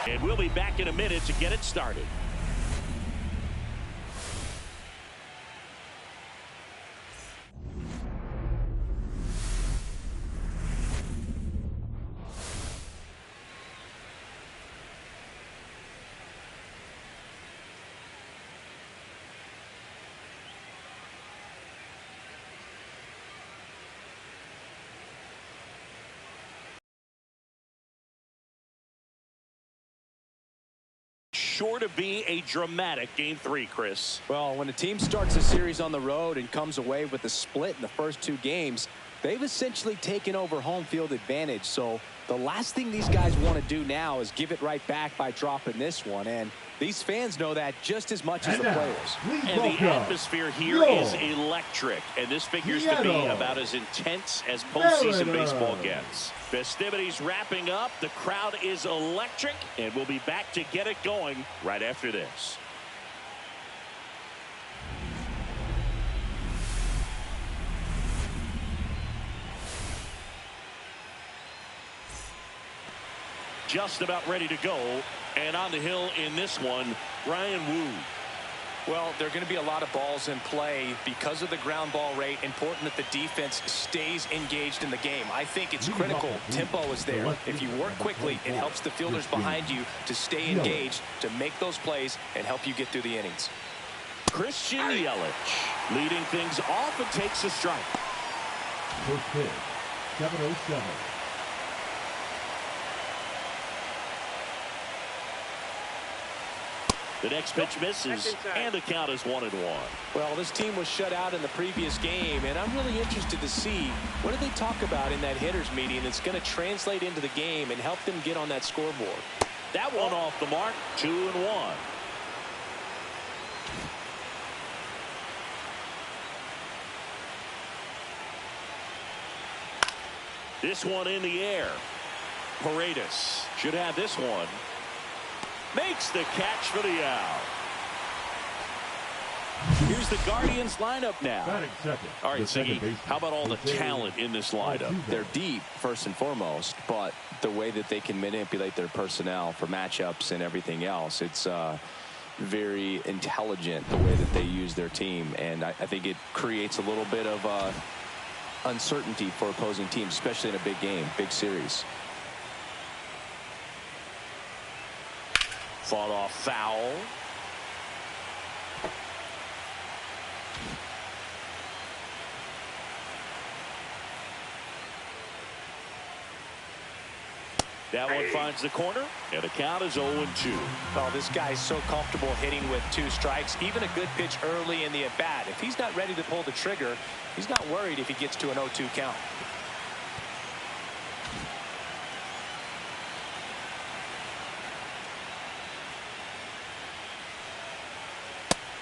And we'll be back in a minute to get it started. Sure to be a dramatic game 3, Chris. Well, when a team starts a series on the road and comes away with a split in the first 2 games, they've essentially taken over home field advantage. So the last thing these guys want to do now is give it right back by dropping this one. And these fans know that just as much as the players. And the atmosphere here is electric. And this figures to be about as intense as postseason baseball gets. Festivities wrapping up. The crowd is electric. And we'll be back to get it going right after this. Just about ready to go. And on the hill in this one, Ryan Wu. Well, there are going to be a lot of balls in play because of the ground ball rate. Important that the defense stays engaged in the game. I think it's critical. Tempo is there. If you work quickly, it helps the fielders behind you to stay engaged, to make those plays, and help you get through the innings. Christian Yelich leading things off and takes a strike. First pitch, 7:07. The next pitch misses, and the count is 1-1. Well, this team was shut out in the previous game, and I'm really interested to see what did they talk about in that hitters meeting that's going to translate into the game and help them get on that scoreboard. That one off the mark, 2-1. This one in the air. Paredes should have this one. Makes the catch for the out. Here's the Guardians lineup now. All right, Siggy, how about all the talent in this lineup? They're deep, first and foremost, but the way that they can manipulate their personnel for matchups and everything else, it's very intelligent the way that they use their team. And I think it creates a little bit of uncertainty for opposing teams, especially in a big game, big series. Fought off foul. That one finds the corner, and the count is 0-2. Well, this guy's so comfortable hitting with 2 strikes. Even a good pitch early in the at-bat. If he's not ready to pull the trigger, he's not worried if he gets to an 0-2 count.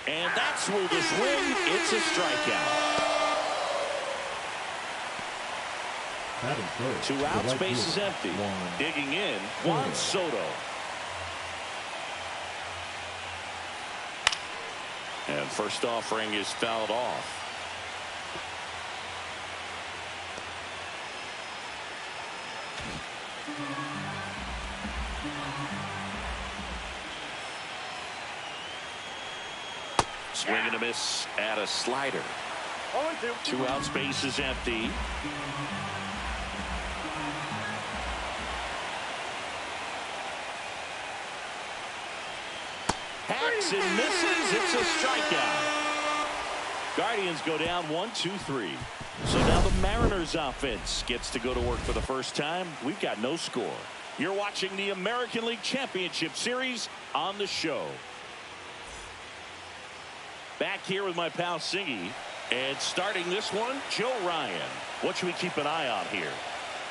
And that's ruled a swing. It's a strikeout. 2 outs, base is empty. Digging in, Juan Soto. And first offering is fouled off. Swing and a miss at a slider. 2 outs, base is empty. Hacks and misses. It's a strikeout. Guardians go down 1-2-3. So now the Mariners offense gets to go to work for the first time. We've got no score. You're watching the American League Championship Series on the show. Back here with my pal Singy. And starting this one, Joe Ryan. What should we keep an eye on here?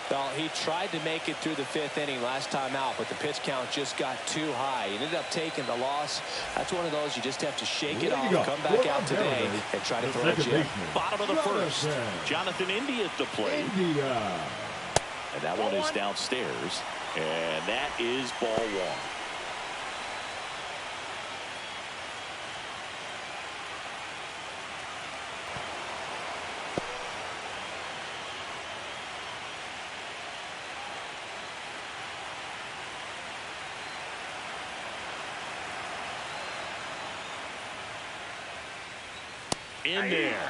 Well, he tried to make it through the 5th inning last time out, but the pitch count just got too high. He ended up taking the loss. That's one of those you just have to shake it off, come back out today, and try to throw a gem. Bottom of the first. Jonathan India at the plate. And that one is downstairs. And that is ball 1. In there.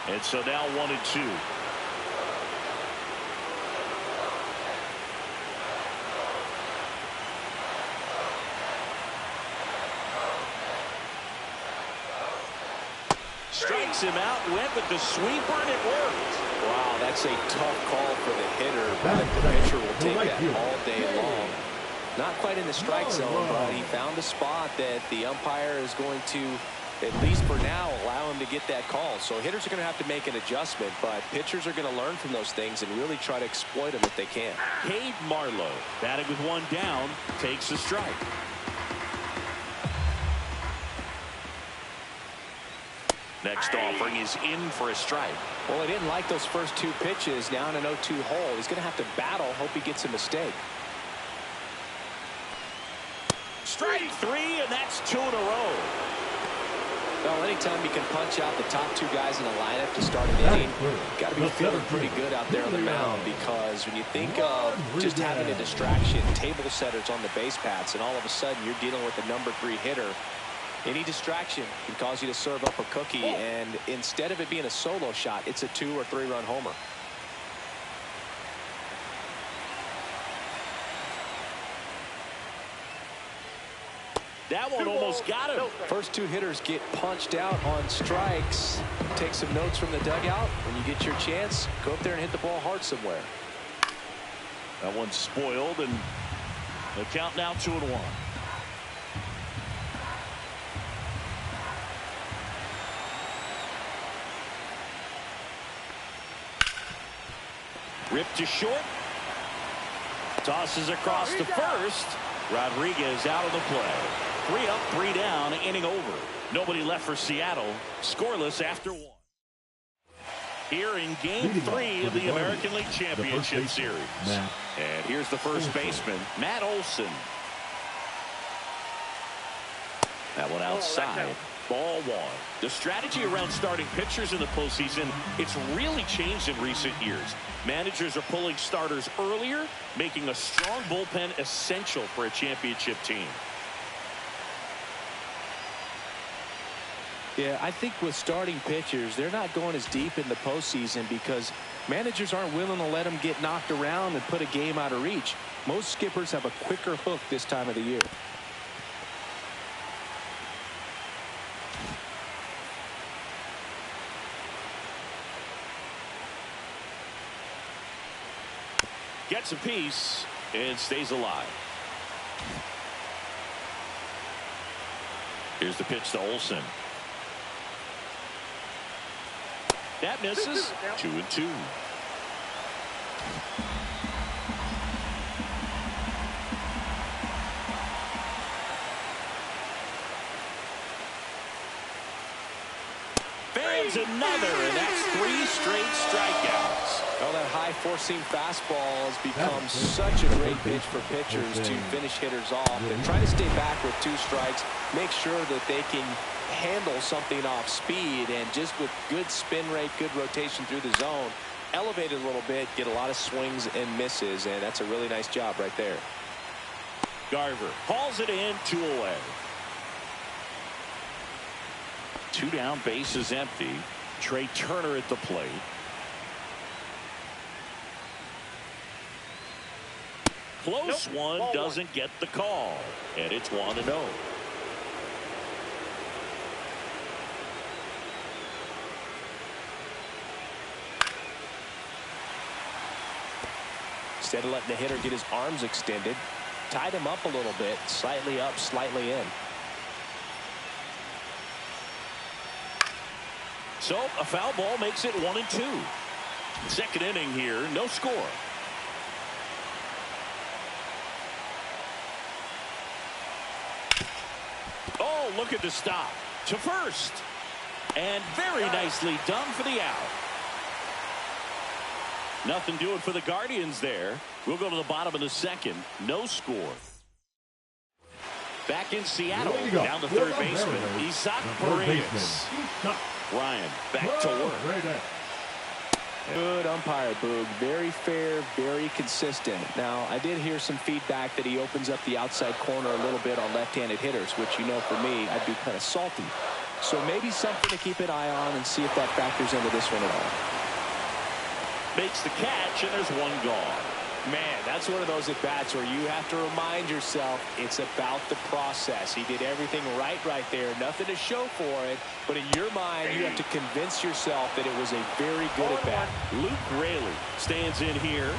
And so now 1-2. Strikes him out, went with the sweeper, and it worked. Wow, that's a tough call for the hitter, but the pitcher will take that all day long. Not quite in the strike zone, but he found a spot that the umpire is going to, at least for now, allow him to get that call. So hitters are going to have to make an adjustment, but pitchers are going to learn from those things and really try to exploit them if they can. Cade Marlowe, batting with one down, takes the strike. Next offering is in for a strike. Well, he didn't like those first two pitches. Now in an 0-2 hole, he's going to have to battle. Hope he gets a mistake. Strike three, and that's 2 in a row. Well, anytime you can punch out the top two guys in the lineup to start an inning, got to be feeling pretty good out there on the mound, because when you think of just having a distraction, table setters on the base paths, and all of a sudden you're dealing with a #3 hitter, any distraction can cause you to serve up a cookie, and instead of it being a solo shot, it's a 2- or 3-run homer. That one almost got him. First two hitters get punched out on strikes. Take some notes from the dugout. When you get your chance, go up there and hit the ball hard somewhere. That one's spoiled, and the count now 2-1. Ripped to short. Tosses across to first. Rodriguez out of the play. 3 up, 3 down, inning over. Nobody left for Seattle. Scoreless after 1. Here in Game 3 of the American League Championship Series. And here's the first baseman, Matt Olson. That one outside. Ball 1. The strategy around starting pitchers in the postseason, it's really changed in recent years. Managers are pulling starters earlier, making a strong bullpen essential for a championship team. Yeah, I think with starting pitchers, they're not going as deep in the postseason because managers aren't willing to let them get knocked around and put a game out of reach. Most skippers have a quicker hook this time of the year. Gets a piece and stays alive. Here's the pitch to Olson. That misses. 2-2. Fans another, and that's 3 straight strikeouts. Well, that high four-seam fastball has become such a great pitch for pitchers to finish hitters off. They're trying to stay back with 2 strikes, make sure that they can handle something off speed, and just with good spin rate, good rotation through the zone, elevate it a little bit, get a lot of swings and misses, and that's a really nice job right there. Garver hauls it in, 2 away. 2 down, base is empty. Trey Turner at the plate. Close one, doesn't get the call, and it's 1-0. Instead of letting the hitter get his arms extended, tied him up a little bit, slightly up, slightly in. So a foul ball makes it 1-2. Second inning here, no score. Oh, look at the stop to first, and very nicely done for the out. Nothing doing for the Guardians there. We'll go to the bottom of the second. No score. Back in Seattle, down the third baseman, Isaac Paredes. Ryan back to work. Good umpire, Boog. Very fair, very consistent. Now, I did hear some feedback that he opens up the outside corner a little bit on left-handed hitters, which, you know, for me, I'd be kind of salty. So maybe something to keep an eye on and see if that factors into this one at all. Makes the catch, and there's one gone. Man, that's one of those at-bats where you have to remind yourself it's about the process. He did everything right there. Nothing to show for it. But in your mind, you have to convince yourself that it was a very good at-bat. Luke Raley stands in here.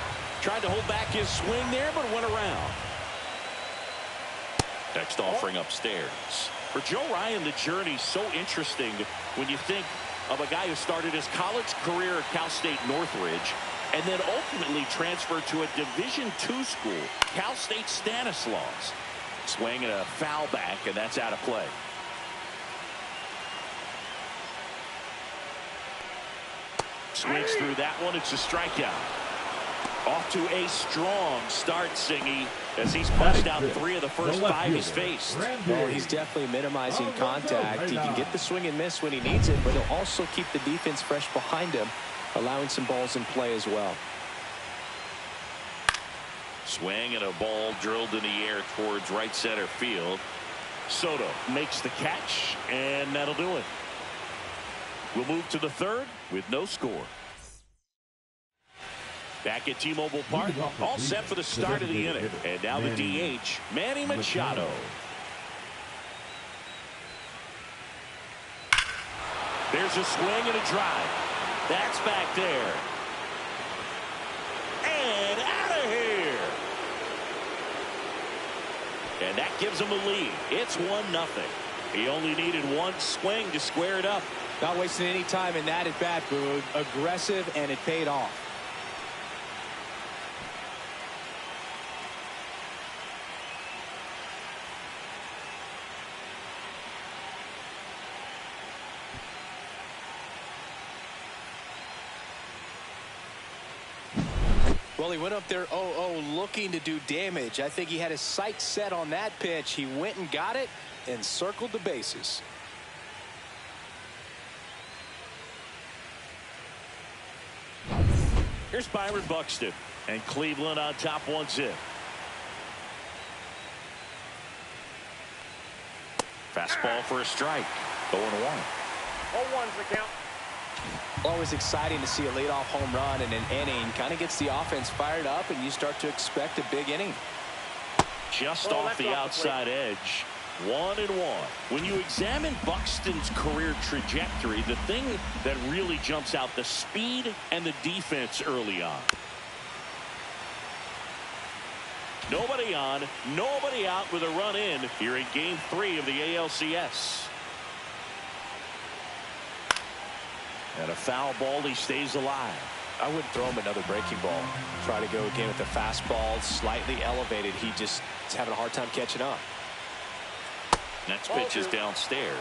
Tried to hold back his swing there, but went around. Next offering upstairs. For Joe Ryan, the journey's so interesting when you think of a guy who started his college career at Cal State Northridge and then ultimately transferred to a Division II school, Cal State Stanislaus. Swing and a foul back, and that's out of play. Swings through that one. It's a strikeout. Off to a strong start, Singy, as he's punched out 3 of the first 5 he's faced. Well, he's definitely minimizing contact. He can get the swing and miss when he needs it, but he'll also keep the defense fresh behind him, allowing some balls in play as well. Swing and a ball drilled in the air towards right center field. Soto makes the catch, and that'll do it. We'll move to the third with no score. Back at T-Mobile Park, all set for the start of the inning. And now the DH, Manny Machado. There's a swing and a drive. That's back there. And out of here. And that gives him a lead. It's 1-0. He only needed one swing to square it up. Not wasting any time in that at bat, Boog. Aggressive, and it paid off. Well, he went up there 0-0 looking to do damage. I think he had his sights set on that pitch. He went and got it and circled the bases. Here's Byron Buxton, and Cleveland on top 1-0. Fastball for a strike. 0-1. 0-1's the count. Always exciting to see a leadoff home run in an inning. Kind of gets the offense fired up, and you start to expect a big inning. Just off the outside edge. 1-1. When you examine Buxton's career trajectory, the thing that really jumps out, the speed and the defense early on. Nobody on, nobody out with a run in here in Game 3 of the ALCS. And a foul ball, he stays alive. I wouldn't throw him another breaking ball. Try to go again with the fastball, slightly elevated. He just is having a hard time catching up. Next pitch is downstairs.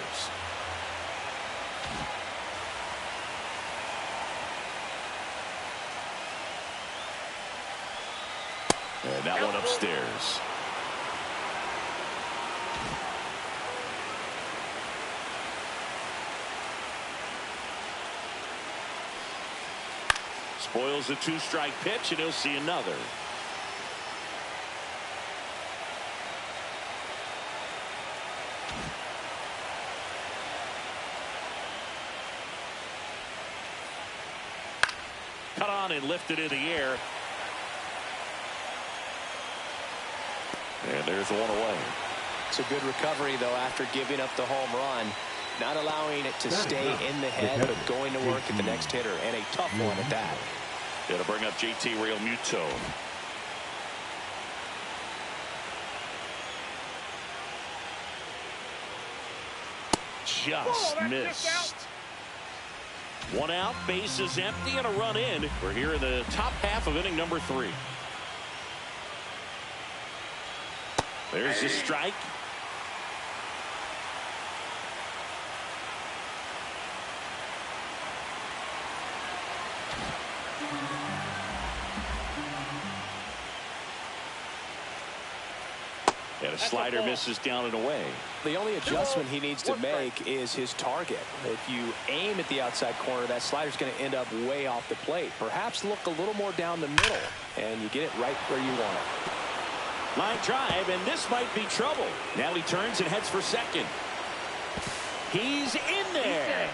And that one upstairs. Spoils the 2-strike pitch, and he'll see another. Cut on and lifted in the air. And there's one away. It's a good recovery, though, after giving up the home run. Not allowing it to stay in the head, but going to work at the next hitter, and a tough one at that. It'll bring up JT Realmuto. Just missed. One out, base is empty, and a run in. We're here in the top half of inning number 3. There's the strike. And a slider misses down and away. The only adjustment he needs to make is his target. If you aim at the outside corner, that slider's going to end up way off the plate. Perhaps look a little more down the middle, and you get it right where you want it. Line drive, and this might be trouble. Now he turns and heads for second. He's in there.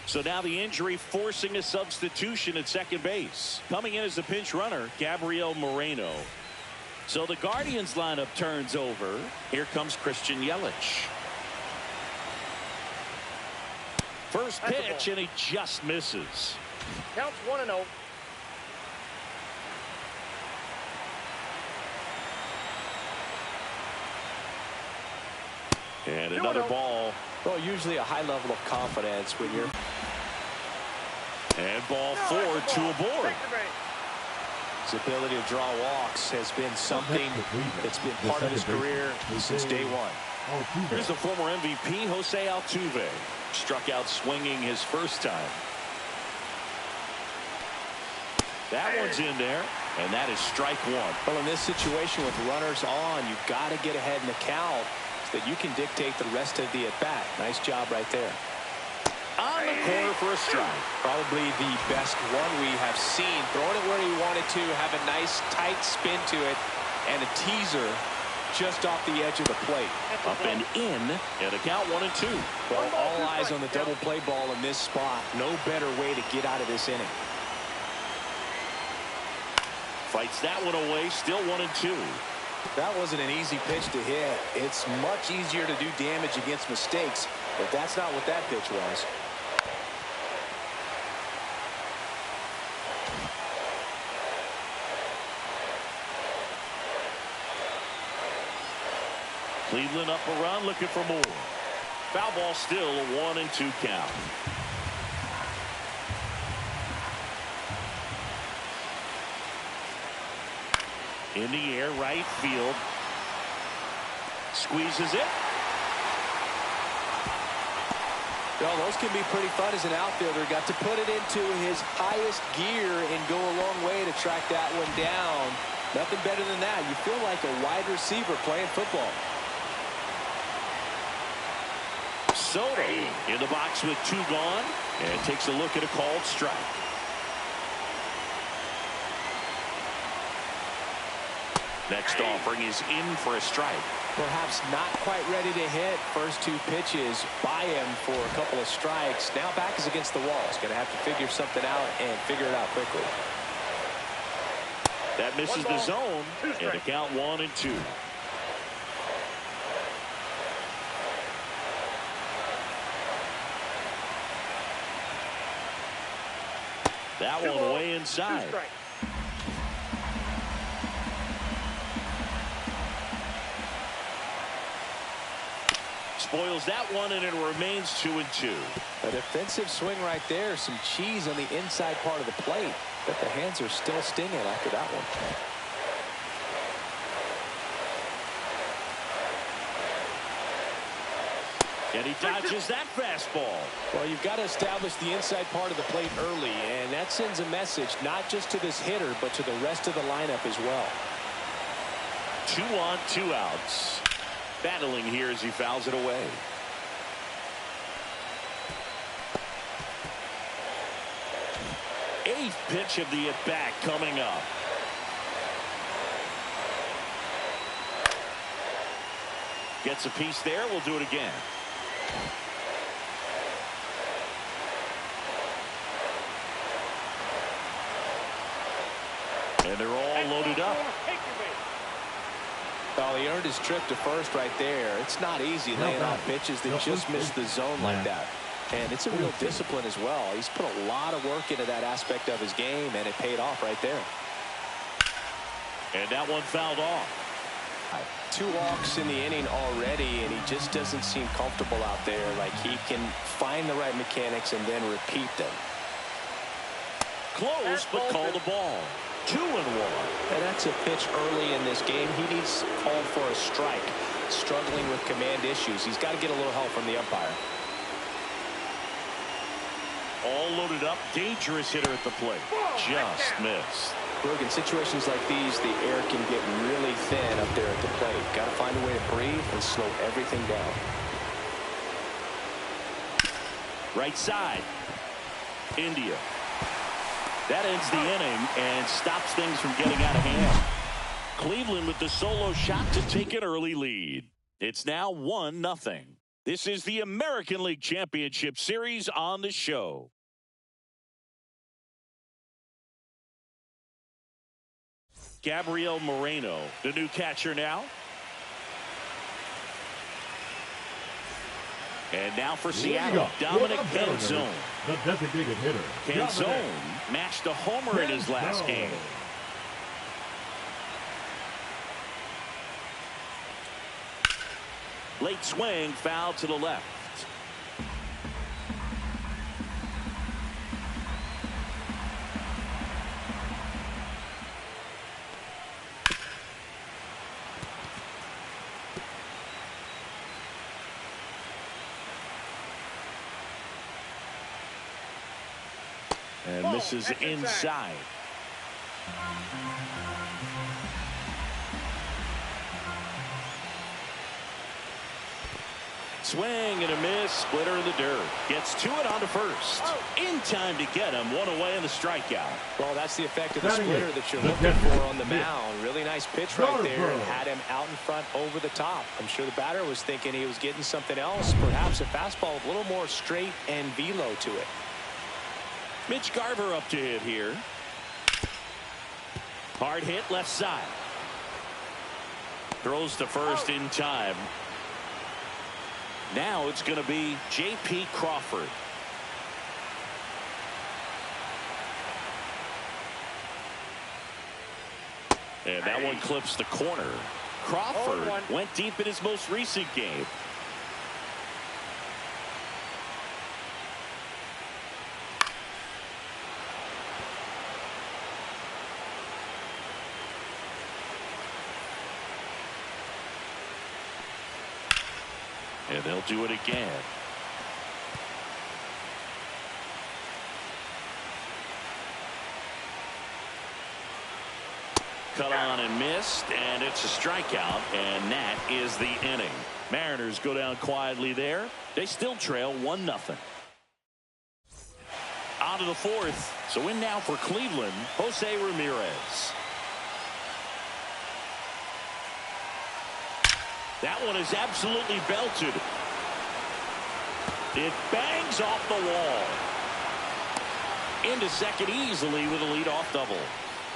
So now the injury forcing a substitution at second base. Coming in as a pinch runner, Gabriel Moreno. So the Guardians lineup turns over. Here comes Christian Yelich. First pitch, and he just misses. Counts 1-0. And another ball. Well, usually a high level of confidence when you're. And ball 4, 2 aboard. His ability to draw walks has been something that's been part of his career since day one. Here's the former MVP, Jose Altuve. Struck out swinging his first time. That one's in there, and that is strike 1. Well, in this situation with runners on, you've got to get ahead in the count so that you can dictate the rest of the at-bat. Nice job right there. On the corner for a strike. Probably the best one we have seen. Throwing it where he wanted to, have a nice tight spin to it, and a teaser just off the edge of the plate. Up and in, and a count 1 and 2. Well, all eyes on the double play ball in this spot. No better way to get out of this inning. Fights that one away, still 1 and 2. That wasn't an easy pitch to hit. It's much easier to do damage against mistakes, but that's not what that pitch was. Cleveland up a run, looking for more. Foul ball, still a 1 and 2 count. In the air, right field. Squeezes it. Well, those can be pretty fun as an outfielder. Got to put it into his highest gear and go a long way to track that one down. Nothing better than that. You feel like a wide receiver playing football. Soto in the box with 2 gone, and takes a look at a called strike. Next offering is in for a strike. Perhaps not quite ready to hit. First 2 pitches by him for a couple of strikes. Now back is against the wall. He's going to have to figure something out and figure it out quickly. That misses the zone, and a count 1 and 2. That one way inside. Spoils that one, and it remains 2 and 2. A defensive swing right there. Some cheese on the inside part of the plate, but the hands are still stinging after that one. And he dodges that fastball. Well, you've got to establish the inside part of the plate early, and that sends a message not just to this hitter, but to the rest of the lineup as well. 2 on, 2 outs. Battling here as he fouls it away. Eighth pitch of the at-bat coming up. Gets a piece there. We'll do it again. And they're all loaded up. Well, he earned his trip to first right there. It's not easy laying off pitches that just miss the zone like that. And it's a real discipline as well. He's put a lot of work into that aspect of his game, and it paid off right there. And that one fouled off. 2 walks in the inning already, and he just doesn't seem comfortable out there. Like he can find the right mechanics and then repeat them. Close, but called a ball. 2-1. And that's a pitch early in this game. He needs called for a strike. Struggling with command issues. He's got to get a little help from the umpire. All loaded up. Dangerous hitter at the plate. Just missed. Look, in situations like these, the air can get really thin up there at the plate. Got to find a way to breathe and slow everything down. Right side. India. That ends the inning and stops things from getting out of hand. Cleveland with the solo shot to take an early lead. It's now 1-0. This is the American League Championship Series on the show. Gabriel Moreno, the new catcher now. And now for Seattle, Dominic Canzone. The designated hitter. Canzone matched a homer in his last game. Late swing, foul to the left. And misses inside. Swing and a miss, splitter in the dirt. Gets to it onto first. In time to get him, one away in the strikeout. Well, that's the effect of the splitter that you're looking for on the mound. Really nice pitch right there and had him out in front over the top. I'm sure the batter was thinking he was getting something else, perhaps a fastball with a little more straight and velo to it. Mitch Garver up to hit here. Hard hit left side. Throws to first in time. Now it's going to be J.P. Crawford. And that one clips the corner. Crawford went deep in his most recent game. And they'll do it again. Cut on and missed, and it's a strikeout, and that is the inning. Mariners go down quietly there. They still trail 1-0. On to the fourth. So in now for Cleveland, Jose Ramirez. That one is absolutely belted. It bangs off the wall. Into second easily with a leadoff double.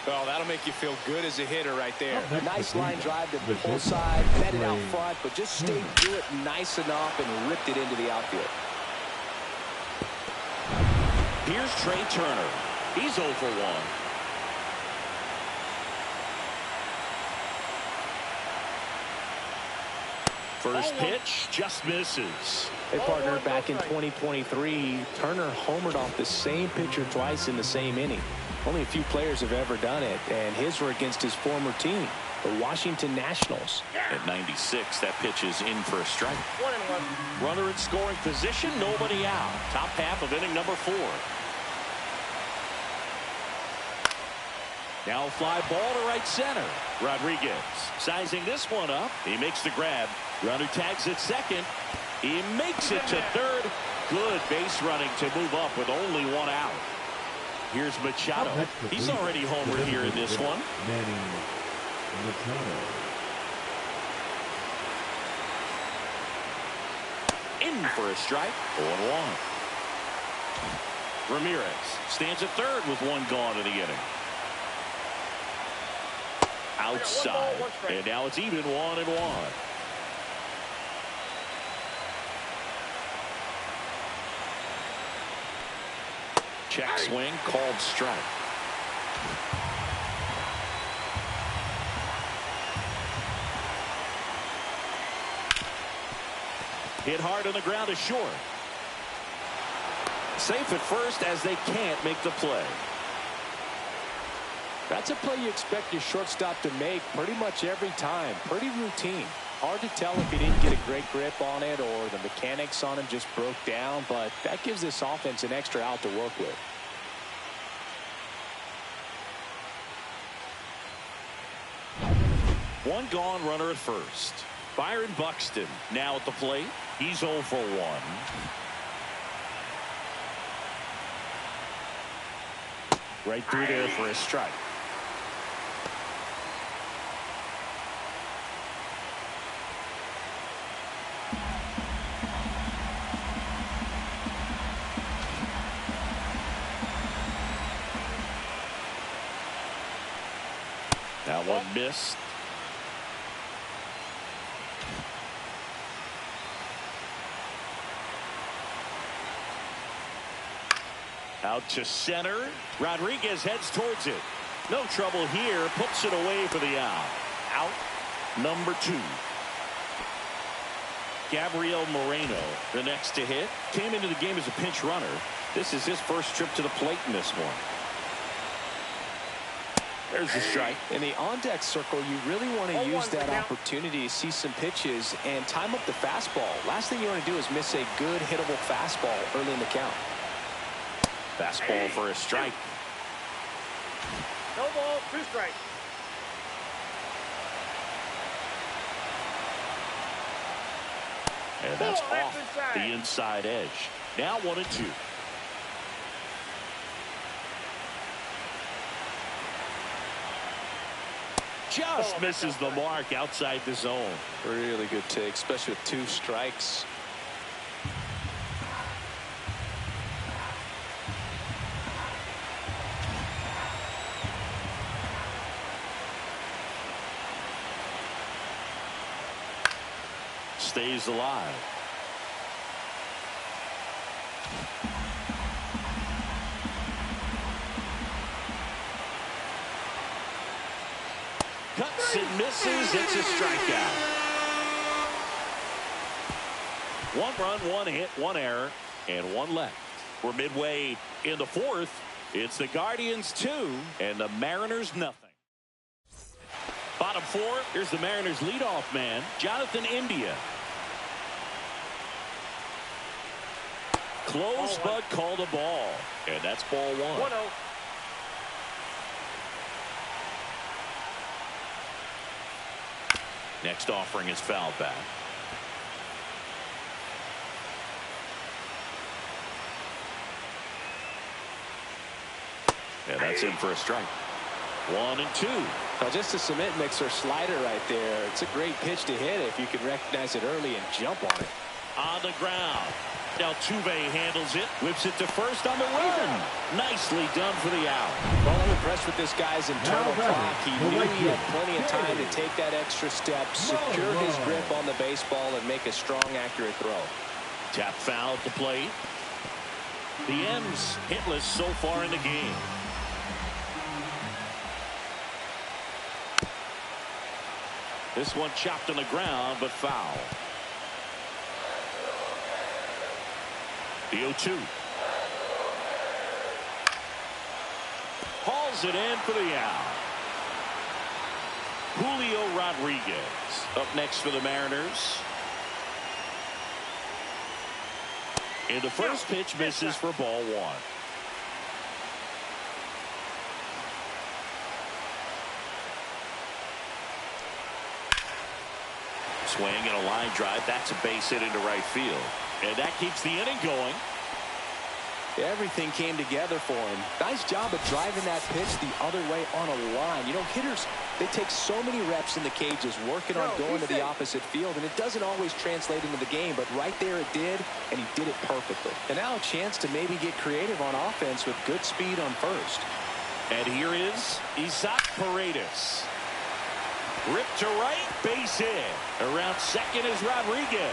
Well, that'll make you feel good as a hitter right there. Nice line drive to the pull side, met it out front, but just stayed through it nice enough and ripped it into the outfield. Here's Trey Turner. He's 0 for 1. First pitch just misses. Hey, partner, back in 2023, Turner homered off the same pitcher twice in the same inning. Only a few players have ever done it, and his were against his former team, the Washington Nationals. At 96, that pitch is in for a strike. 1-1. Runner in scoring position, nobody out. Top half of inning number 4. Now fly ball to right center. Rodriguez sizing this one up. He makes the grab. Runner tags at second. He makes it to third. Good base running to move up with only 1 out. Here's Machado. He's already homered here in this one. In for a strike. 0-1. Ramirez stands at third with 1 gone in the inning. Outside. And now it's even 1-1. Check swing, called strike. Hit hard on the ground to short. Safe at first as they can't make the play. That's a play you expect your shortstop to make pretty much every time. Pretty routine. Hard to tell if he didn't get a great grip on it or the mechanics on him just broke down, but that gives this offense an extra out to work with. One gone, runner at first. Byron Buxton now at the plate. He's 0 for 1. Right through there for a strike. That one missed. Out to center. Rodriguez heads towards it. No trouble here. Puts it away for the out. Out number 2. Gabriel Moreno, the next to hit. Came into the game as a pinch runner. This is his first trip to the plate in this one. There's the strike. In the on-deck circle, you really want to use that opportunity to see some pitches and time up the fastball. Last thing you want to do is miss a good hittable fastball early in the count. Fastball for a strike. No ball, 2 strikes. And that's off the inside edge. Now 1-2. Just misses the mark outside the zone. Really good take, especially with 2 strikes. Stays alive. Cuts and misses. It's a strikeout. 1 run, 1 hit, 1 error, and 1 left. We're midway in the 4th. It's the Guardians 2 and the Mariners nothing. Bottom 4. Here's the Mariners leadoff man, Jonathan India. Close, but called a ball. And that's ball 1. 1-0. Next offering is fouled back. And that's in for a strike. 1-2. Well, just a cement mixer slider right there. It's a great pitch to hit if you can recognize it early and jump on it. On the ground. Altuve handles it. Whips it to first on the run. Nicely done for the out. Well, I'm impressed with this guy's internal clock. He knew he had plenty of time to take that extra step, secure his grip on the baseball, and make a strong, accurate throw. Tap foul at the plate. The M's hitless so far in the game. This one chopped on the ground, but foul. The 0-2. Hauls it in for the out. Julio Rodriguez up next for the Mariners. And the first pitch misses for ball 1. Swing and a line drive. That's a base hit into right field. And that keeps the inning going. Everything came together for him. Nice job of driving that pitch the other way on a line. You know, hitters, they take so many reps in the cages working on going to the opposite field, and it doesn't always translate into the game, but right there it did, and he did it perfectly. And now a chance to maybe get creative on offense with good speed on first. And here is Isaac Paredes. Ripped to right, base hit. Around second is Rodriguez.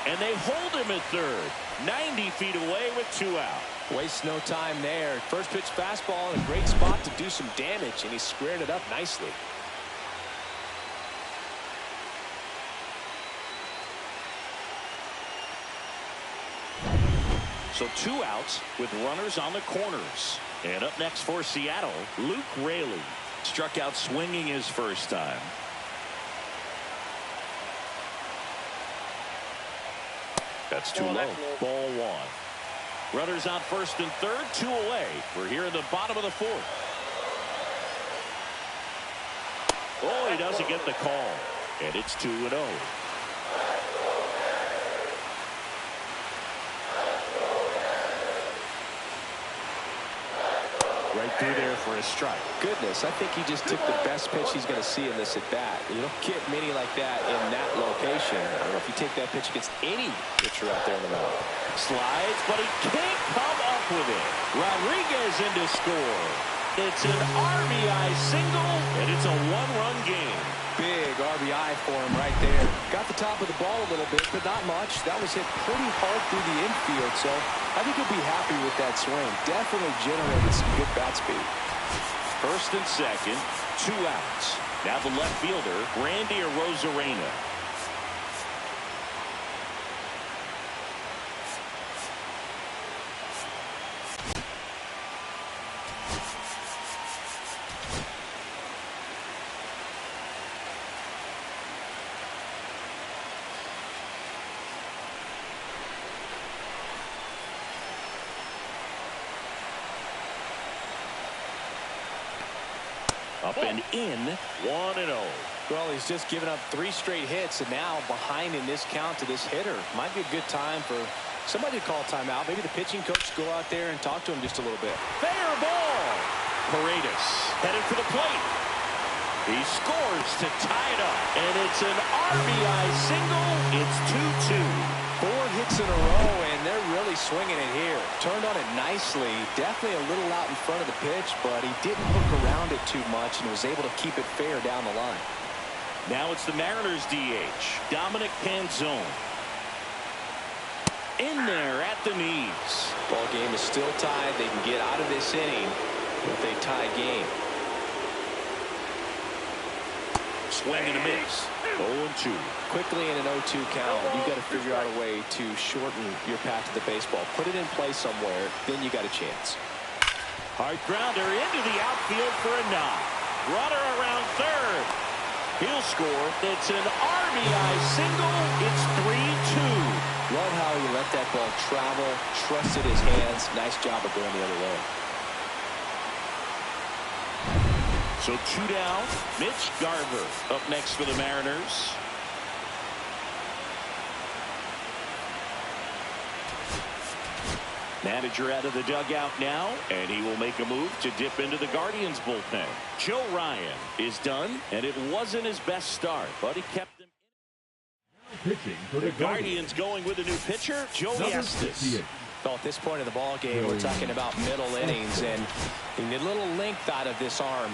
And they hold him at third. 90 feet away with 2 out. Waste no time there. First pitch fastball in a great spot to do some damage, and he squared it up nicely. So 2 outs with runners on the corners. And up next for Seattle, Luke Raley. Struck out swinging his first time. That's too low. Ball one. Runners on first and third, 2 away. We're here in the bottom of the fourth. Oh, he doesn't get the call. And it's 2-0. Right through there for a strike. Goodness, I think he just took the best pitch he's going to see in this at bat. You don't get many like that in that location. I don't know if you take that pitch against any pitcher out there in the mound. Slides, but he can't come up with it. Rodriguez in to score. It's an RBI single, and it's a 1-run game. Big RBI for him right there. Got the top of the ball a little bit, but not much. That was hit pretty hard through the infield, so I think he'll be happy with that swing. Definitely generated some good bat speed. First and second, 2 outs. Now the left fielder, Randy Arozarena. Up and in, 1-0. Well, he's just given up 3 straight hits, and now behind in this count to this hitter. Might be a good time for somebody to call timeout. Maybe the pitching coach go out there and talk to him just a little bit. Fair ball. Paredes headed for the plate. He scores to tie it up, and it's an RBI single. It's 2-2. 4 hits in a row, and they're really swinging it here. Turned on it nicely. Definitely a little out in front of the pitch, but he didn't look around it too much and was able to keep it fair down the line. Now it's the Mariners DH, Dominic Panzone. In there at the knees. Ball game is still tied. They can get out of this inning with a tie game. Swing and a miss. 0-2. Quickly in an 0-2 count, you've got to figure out a way to shorten your path to the baseball. Put it in play somewhere, then you got a chance. Hard grounder into the outfield for a knock. Runner around third. He'll score. It's an RBI single. It's 3-2. Love how he let that ball travel, trusted his hands. Nice job of going the other way. So 2 down. Mitch Garver up next for the Mariners. Manager out of the dugout now, and he will make a move to dip into the Guardians bullpen. Joe Ryan is done, and it wasn't his best start, but he kept them in. Pitching for The Guardians going with a new pitcher, Joey Estes. Well, at this point of the ball game, we're talking about middle innings, and a little length out of this arm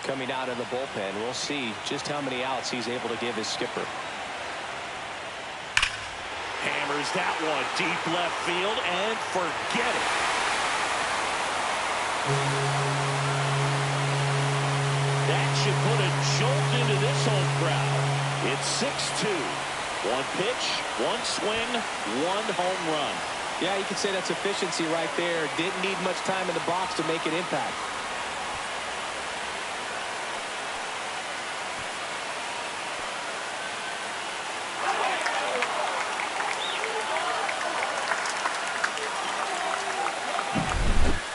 coming out of the bullpen. We'll see just how many outs he's able to give his skipper. Hammers that one deep left field and forget it. That should put a jolt into this home crowd. It's 6-2. 1 pitch, 1 swing, 1 home run. Yeah, you could say that's efficiency right there. Didn't need much time in the box to make an impact.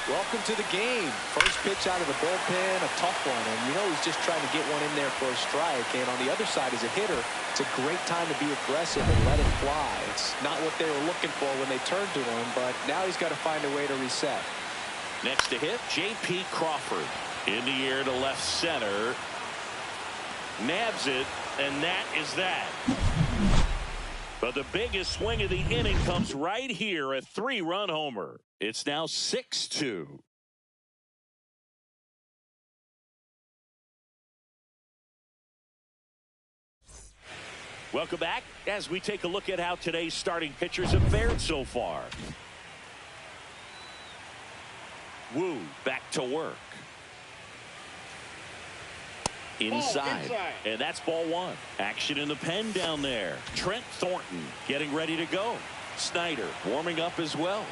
Welcome to the game. First pitch out of the bullpen, a tough one. And you know he's just trying to get one in there for a strike. And on the other side, as a hitter, it's a great time to be aggressive and let it fly. It's not what they were looking for when they turned to him, but now he's got to find a way to reset. Next to hit, J.P. Crawford. In the air to left center. Nabs it, and that is that. But the biggest swing of the inning comes right here, a 3-run homer. It's now 6-2. Welcome back as we take a look at how today's starting pitchers have fared so far. Wu back to work. Inside. And that's ball 1. Action in the pen down there. Trent Thornton getting ready to go. Snyder warming up as well.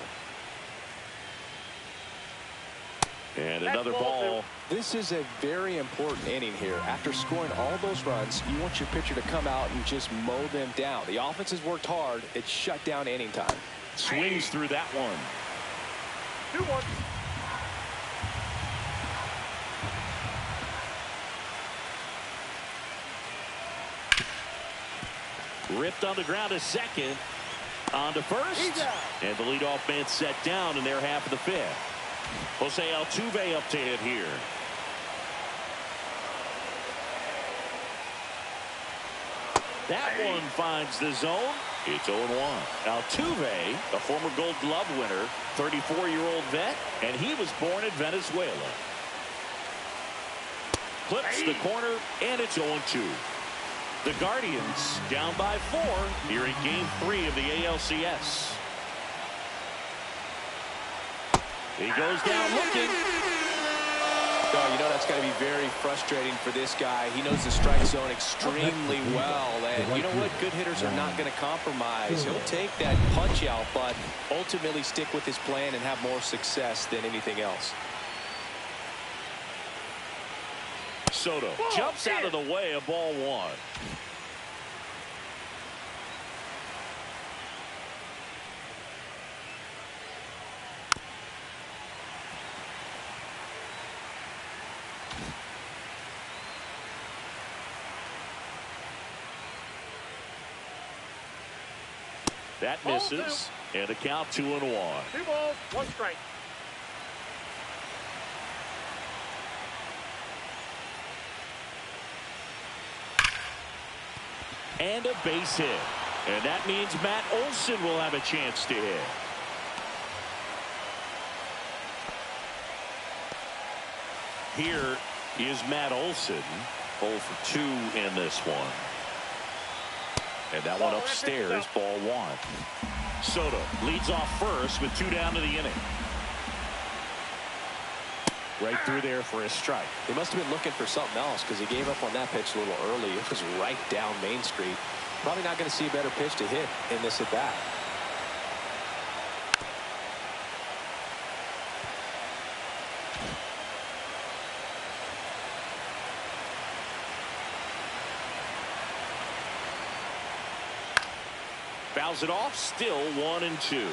And another ball. This is a very important inning here. After scoring all those runs, you want your pitcher to come out and just mow them down. The offense has worked hard. It's shut down inning time. Swings through that one. 2-1. Ripped on the ground to second. On to first. And the leadoff man set down in their half of the fifth. Jose Altuve up to hit here. That one finds the zone. It's 0-1. Altuve, a former Gold Glove winner, 34-year-old vet, and he was born in Venezuela. Clips the corner, and it's 0-2. The Guardians down by 4 here in Game 3 of the ALCS. He goes down looking. Oh, you know that's got to be very frustrating for this guy. He knows the strike zone extremely well. And you know what? Good hitters are not going to compromise. He'll take that punch out, but ultimately stick with his plan and have more success than anything else. Soto jumps out of the way of ball 1. That misses, and a count 2-1. 2 balls, 1 strike. And a base hit. And that means Matt Olson will have a chance to hit. Here is Matt Olson, 0 for 2 in this one. And that one upstairs, ball 1. Soto leads off first with 2 down to the inning. Right through there for a strike. He must have been looking for something else because he gave up on that pitch a little early. It was right down Main Street. Probably not going to see a better pitch to hit in this at bat. Fouls it off, still 1-2.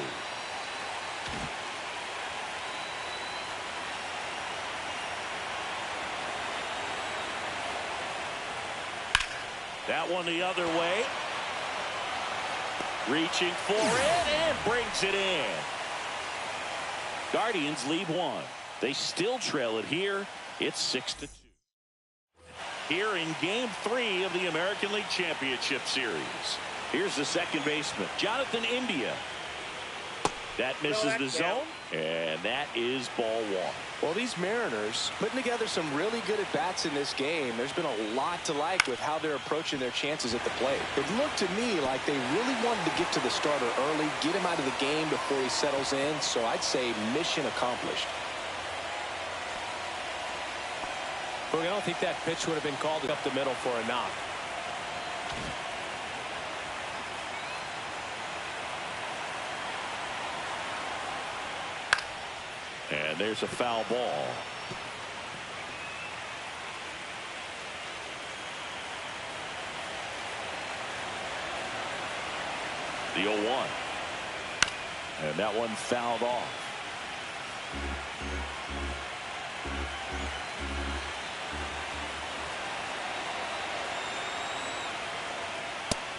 That one the other way. Reaching for it and brings it in. Guardians lead 1. They still trail it here. It's 6-2. Here in Game 3 of the American League Championship Series. Here's the second baseman, Jonathan India. That misses the zone, and that is ball 1. Well, these Mariners putting together some really good at-bats in this game. There's been a lot to like with how they're approaching their chances at the plate. It looked to me like they really wanted to get to the starter early, get him out of the game before he settles in. So I'd say mission accomplished. Well, I don't think that pitch would have been called up the middle for a knock. And there's a foul ball. The 0-1. And that one fouled off.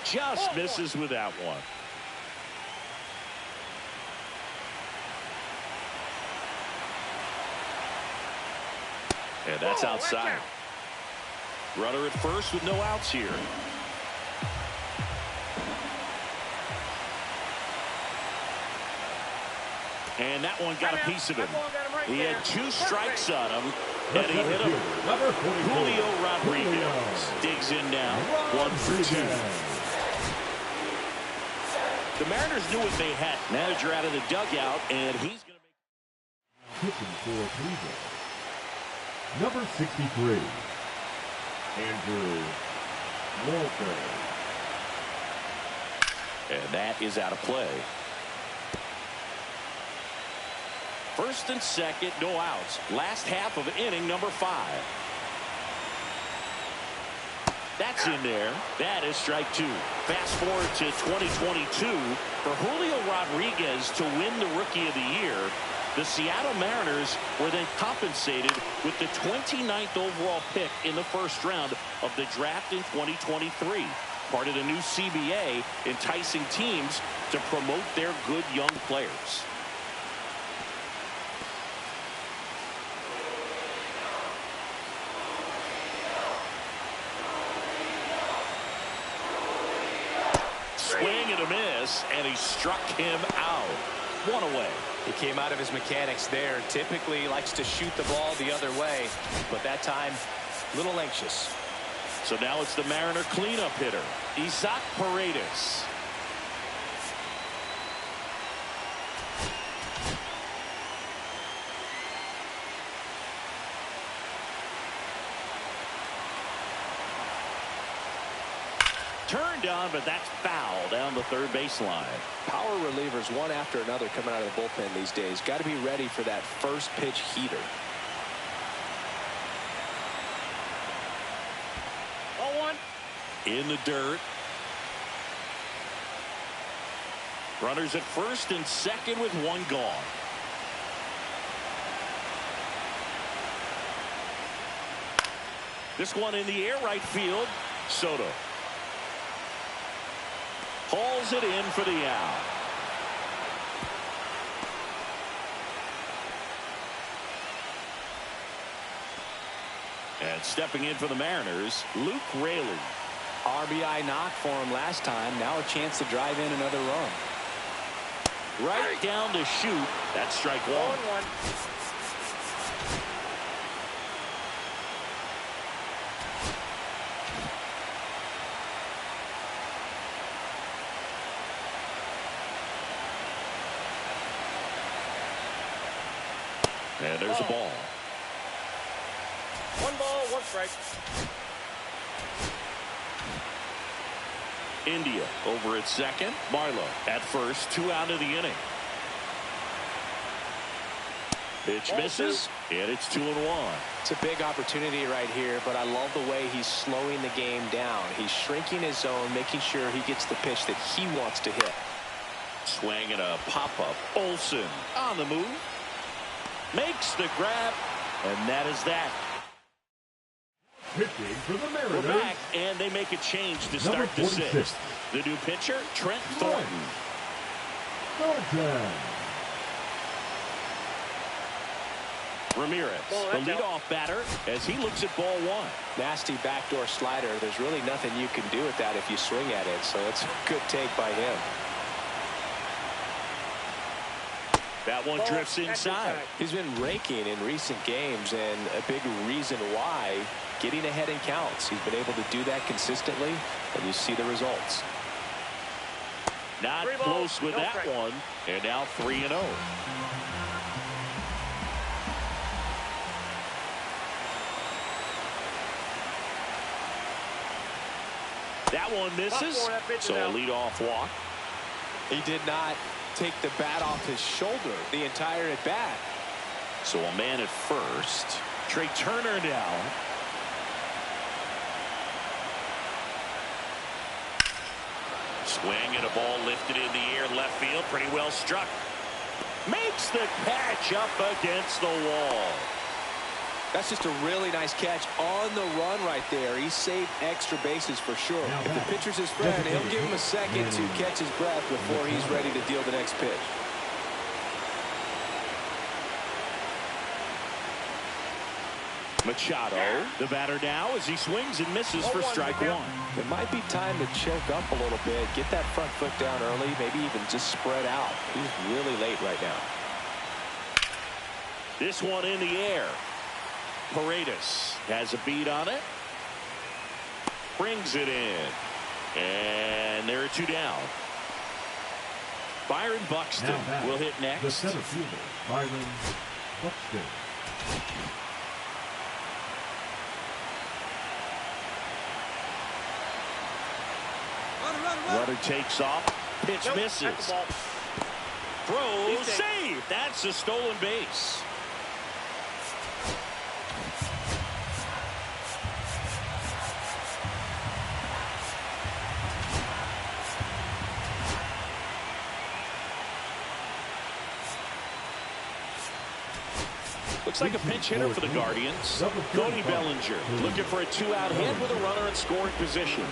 Just misses with that one. And that's outside. Runner at first with no outs here. And that one got a piece of him. He had 2 strikes on him, and he hit him. Julio Rodriguez digs in now. 1 for 2. The Mariners knew what they had. Manager out of the dugout, and he's going to make... Pitching for Cleveland, number 63, Andrew Walker. And that is out of play. First and second, no outs. Last half of inning number 5. That's in there. That is strike 2. Fast forward to 2022. For Julio Rodriguez to win the Rookie of the Year, the Seattle Mariners were then compensated with the 29th overall pick in the first round of the draft in 2023. Part of the new CBA, enticing teams to promote their good young players. Swing and a miss, and he struck him out. 1 away. He came out of his mechanics there. Typically he likes to shoot the ball the other way, but that time a little anxious. So now it's the Mariner cleanup hitter, Isaac Paredes. Turned on, but that's foul down the third baseline. Power relievers one after another coming out of the bullpen these days. Got to be ready for that first pitch heater. 0-1. In the dirt. Runners at first and second with 1 gone. This one in the air, right field. Soto hauls it in for the out. And stepping in for the Mariners, Luke Raley. RBI knock for him last time. Now a chance to drive in another run. Right down to shoot. That's strike 1. 0-1. And there's a ball. 1 ball, 1 strike. India over at second. Marlowe at first. 2 out of the inning. Pitch Ball misses, and it's 2-1. It's a big opportunity right here, but I love the way he's slowing the game down. He's shrinking his zone, making sure he gets the pitch that he wants to hit. Swing and a pop-up. Olsen on the move. Makes the grab, and that is that. Pitching for the Mariners. We're back, and they make a change to start the 6th. The new pitcher, Trent Thornton. Ramirez, the leadoff batter, as he looks at ball 1. Nasty backdoor slider. There's really nothing you can do with that if you swing at it, so it's a good take by him. That one drifts inside. He's been raking in recent games, and a big reason why, getting ahead in counts. He's been able to do that consistently, and you see the results. Not close with that one, and now 3-0. That one misses, so a leadoff walk. He did not take the bat off his shoulder the entire at bat. So a man at first. Trey Turner down. Swing and a ball lifted in the air, left field, pretty well struck. Makes the catch up against the wall. That's just a really nice catch on the run right there. He saved extra bases for sure. If the pitcher's his friend, he'll give him a second to catch his breath before he's ready to deal the next pitch. Machado, the batter now, as he swings and misses for strike 1. It might be time to choke up a little bit, get that front foot down early, maybe even just spread out. He's really late right now. This one in the air. Paredes has a beat on it. Brings it in. And there are 2 down. Byron Buxton will hit next. The center fielder, Byron Buxton. Runner takes off. Pitch misses. Throw, save. That's a stolen base. Looks like a pinch hitter for the Guardians. Cody Bellinger looking for a two-out hit with a runner in scoring position.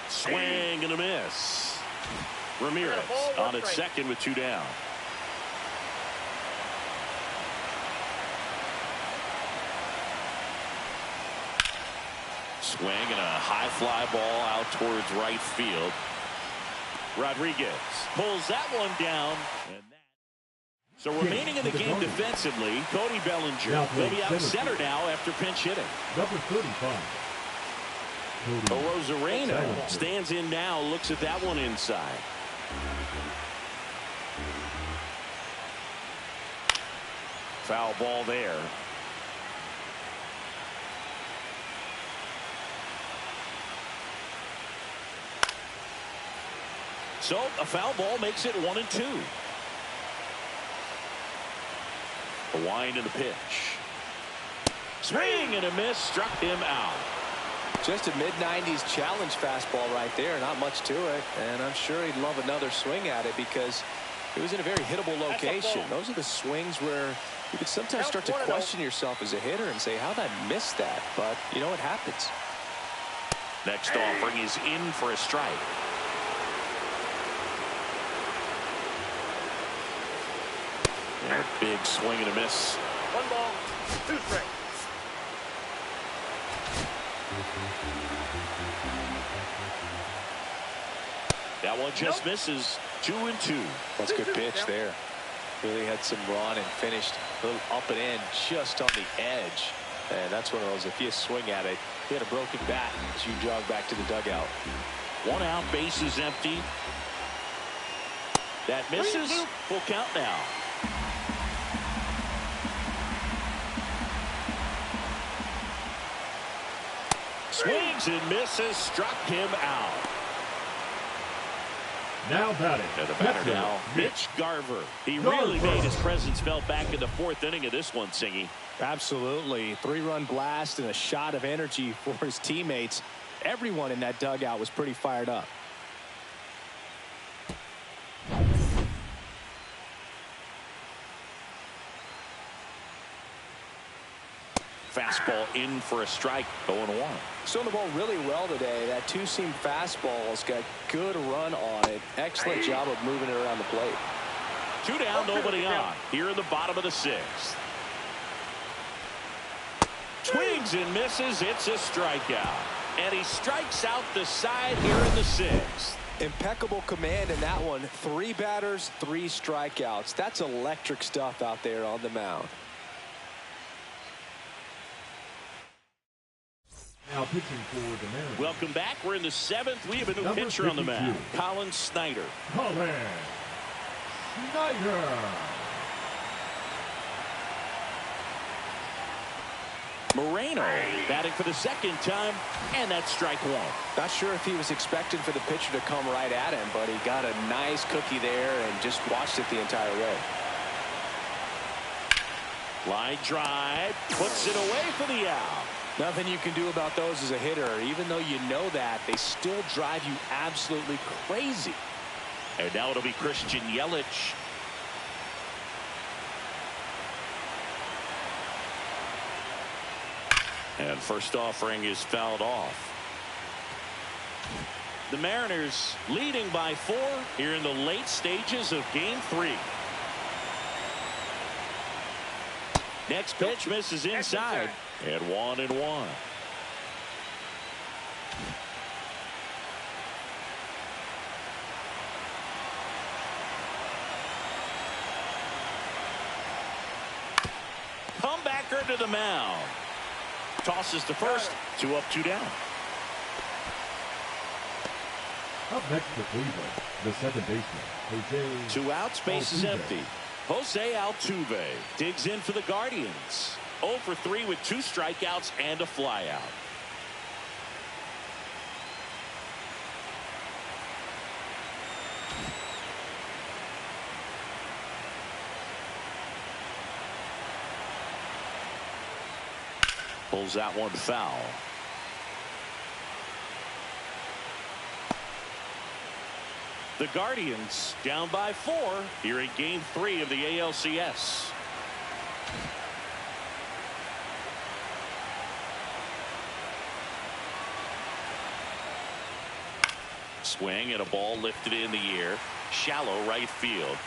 Swing and a miss. Ramirez on at second with two down. Swing and a high fly ball out towards right field. Rodriguez pulls that one down. So remaining in the game defensively, Cody Bellinger will be out center now after pinch hitting. Number 35. Rosarena stands in now, looks at that one inside. Foul ball there. So a foul ball makes it 1-2. The wind and the pitch. Swing and a miss, struck him out. Just a mid-90s challenge fastball right there. Not much to it. And I'm sure he'd love another swing at it because it was in a very hittable location. Those are the swings where you could sometimes start to question yourself as a hitter and say, how'd I miss that? But, you know, it happens. Next offering is in for a strike. And a big swing and a miss. 1 ball, 2 strikes. That one just misses. 2-2. That's a good pitch there. Really had some run and finished a little up and in just on the edge. And that's one of those, if you swing at it, you had a broken bat as you jog back to the dugout. 1 out, base is empty. That misses. Full count now. Swings and misses, struck him out. Now batting. And the batter now, Mitch Garver. He really made his presence felt back in the 4th inning of this one, Singy. Absolutely. 3-run blast and a shot of energy for his teammates. Everyone in that dugout was pretty fired up. Fastball in for a strike, 0-1. Throwing the ball really well today. That two-seam fastball's got good run on it. Excellent job of moving it around the plate. 2 down, nobody on. Here in the bottom of the 6th. Swings and misses. It's a strikeout. And he strikes out the side here in the 6th. Impeccable command in that one. 3 batters, 3 strikeouts. That's electric stuff out there on the mound. Now pitching for the Mariners. Welcome back. We're in the 7th. We have a new Number pitcher on the 52. mound. Colin Snyder. Colin Snyder. Moreno batting for the 2nd time, and that's strike 1. Not sure if he was expecting for the pitcher to come right at him, but he got a nice cookie there and just watched it the entire way. Line drive, puts it away for the out. Nothing you can do about those as a hitter. Even though you know that, they still drive you absolutely crazy. And now it'll be Christian Yelich. And first offering is fouled off. The Mariners leading by 4 here in the late stages of Game 3. Next pitch misses inside. And 1-1. Comebacker to the mound. Tosses to first. 2 up, 2 down. Up next for Cleveland, the 7th baseman, Jose. 2 outs, base is Altuve. empty. Jose Altuve digs in for the Guardians. 0 for 3 with 2 strikeouts and a flyout. Pulls that one foul. The Guardians down by 4 here in Game 3 of the ALCS. Swing and a ball lifted in the air. Shallow right field.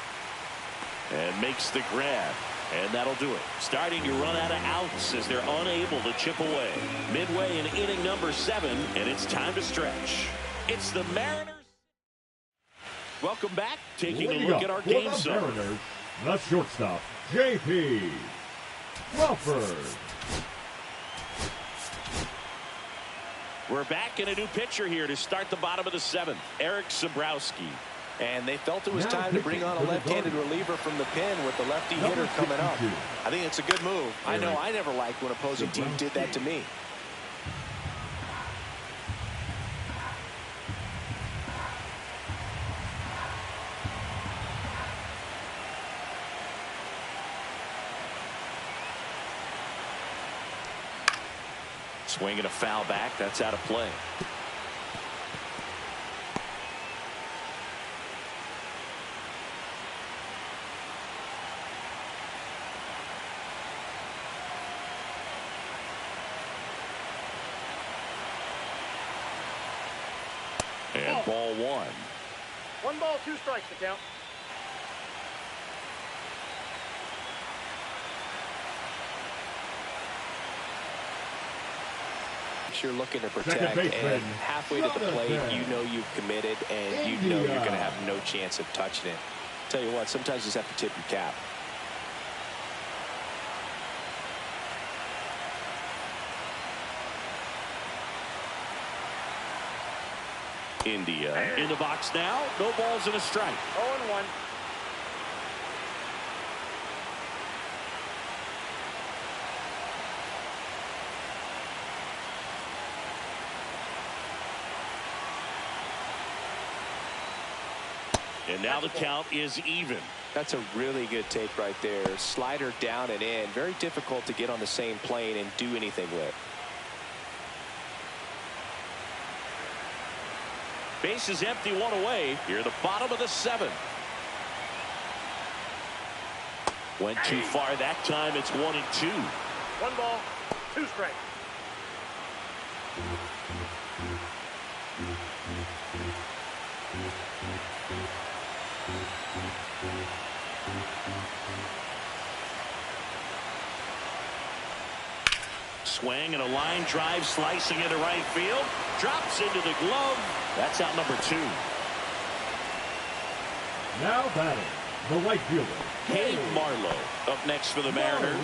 And makes the grab. And that'll do it. Starting to run out of outs as they're unable to chip away. Midway in inning number 7, and it's time to stretch. It's the Mariners. Welcome back. Taking a look at our game summary. Mariners, the shortstop, J.P. Crawford. We're back in a new pitcher here to start the bottom of the 7th. Eric Sabrowski. And they felt it was time to bring on a left-handed reliever from the pen with the lefty hitter coming up. I think it's a good move. I know I never liked when opposing teams did that to me. Swinging a foul back. That's out of play. And ball 1. 1 ball, 2 strikes to count. You're looking to protect, and halfway to the plate, you know you've committed, and you know you're going to have no chance of touching it. Tell you what, sometimes you just have to tip your cap. India in the box now. No balls and a strike. 0-1. And now the count is even. That's a really good take right there. Slider down and in. Very difficult to get on the same plane and do anything with. Base is empty, 1 away. Here at the bottom of the 7th. Went too far that time. It's 1-2. 1 ball, 2 strikes. Swing and a line drive slicing into right field. Drops into the glove. That's out number 2. Now batting, the right fielder, Cade Marlowe up next for the Mariners.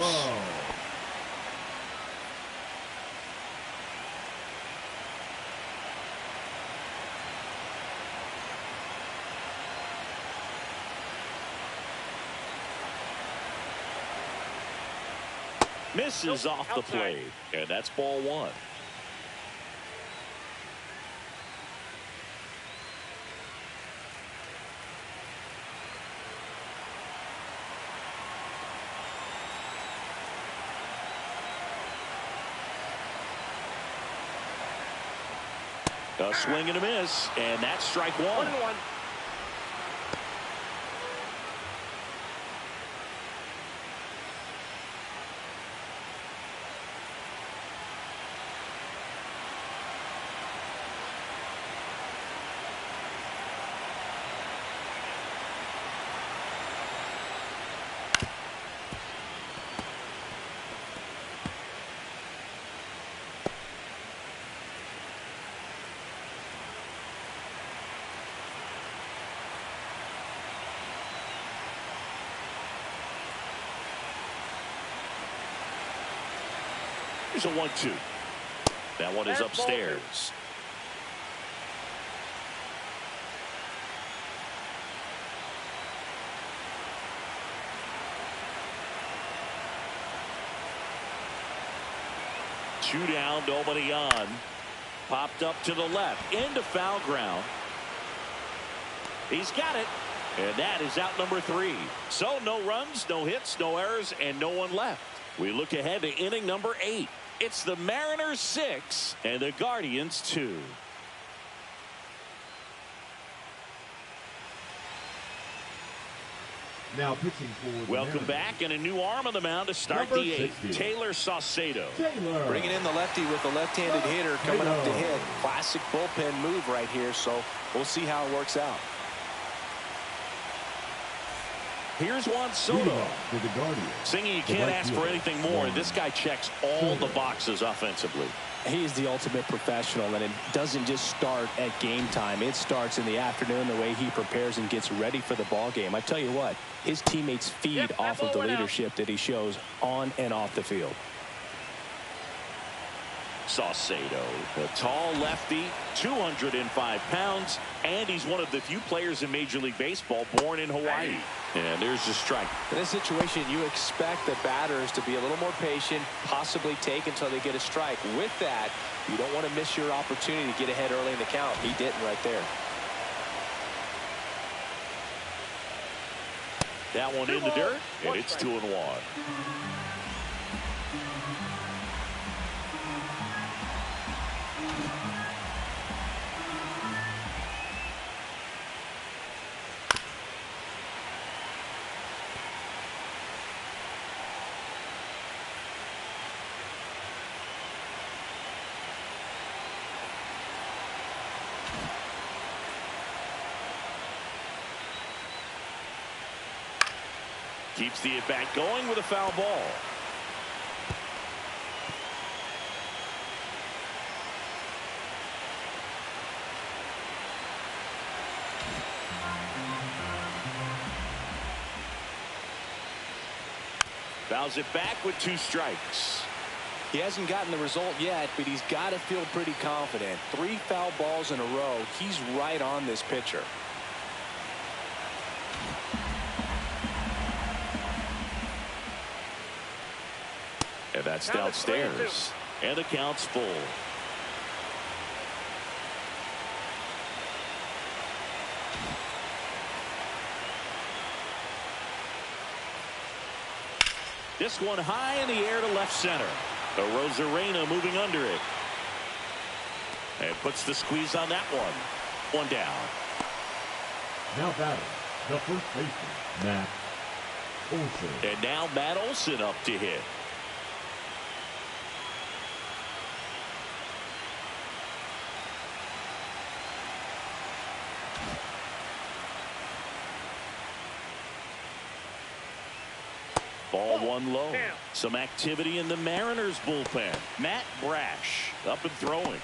Misses off the plate, and that's ball 1. A swing and a miss, and that's strike 1. 1-1. Here's a 1-2. That one is upstairs. Two down, nobody on. Popped up to the left, into foul ground. He's got it, and that is out number 3. So no runs, no hits, no errors, and no one left. We look ahead to inning number 8. It's the Mariners 6 and the Guardians 2. Now pitching for the Welcome Mariners. back, and a new arm on the mound to start Number the 8th. 60. Taylor Saucedo. Taylor. Bringing in the lefty with the left-handed hitter coming up to hit. Classic bullpen move right here, so we'll see how it works out. Here's Juan Soto. For the Guardians. Singing, you can't ask for anything more. This guy checks all the boxes offensively. He is the ultimate professional, and it doesn't just start at game time. It starts in the afternoon, the way he prepares and gets ready for the ball game. I tell you what, his teammates feed off of the leadership that he shows on and off the field. Saucedo, a tall lefty, 205 pounds, and he's one of the few players in Major League Baseball born in Hawaii. And there's the strike. In this situation, you expect the batters to be a little more patient, possibly take until they get a strike. With that, you don't want to miss your opportunity to get ahead early in the count. He didn't right there. That one in the dirt, and it's 2-1. Keeps the at-bat going with a foul ball. Fouls it back with 2 strikes. He hasn't gotten the result yet, but he's got to feel pretty confident. 3 foul balls in a row. He's right on this pitcher. And that's downstairs. And the count's full. This one high in the air to left center. The Rosarena moving under it. And puts the squeeze on that one. One down. Now batting, the first baseman, Matt Olson. And now Matt Olson up to hit. Ball 1 low. Some activity in the Mariners bullpen. Matt Brash up and throwing.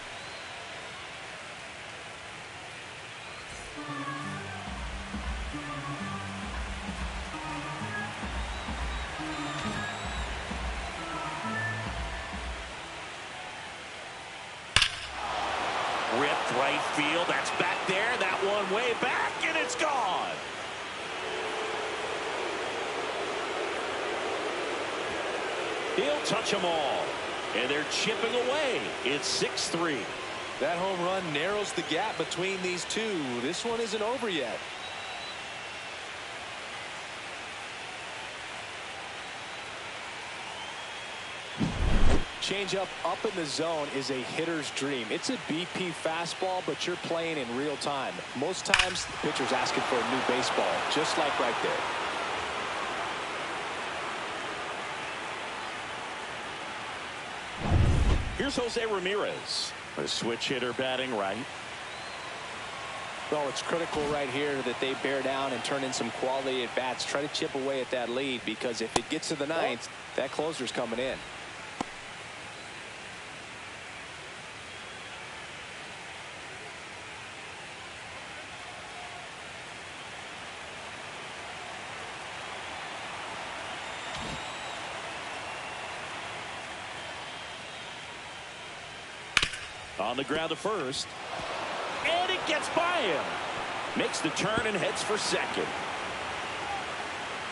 Ripped right field. That's back there. That one way back, and it's gone. He'll touch them all. And they're chipping away. It's 6-3. That home run narrows the gap between these two. This one isn't over yet. Changeup up in the zone is a hitter's dream. It's a BP fastball, but you're playing in real time. Most times, the pitcher's asking for a new baseball, just like right there. Here's Jose Ramirez, a switch hitter batting right. Well, it's critical right here that they bear down and turn in some quality at bats. Try to chip away at that lead, because if it gets to the ninth, that closer's coming in. On the ground to first. And it gets by him. Makes the turn and heads for second.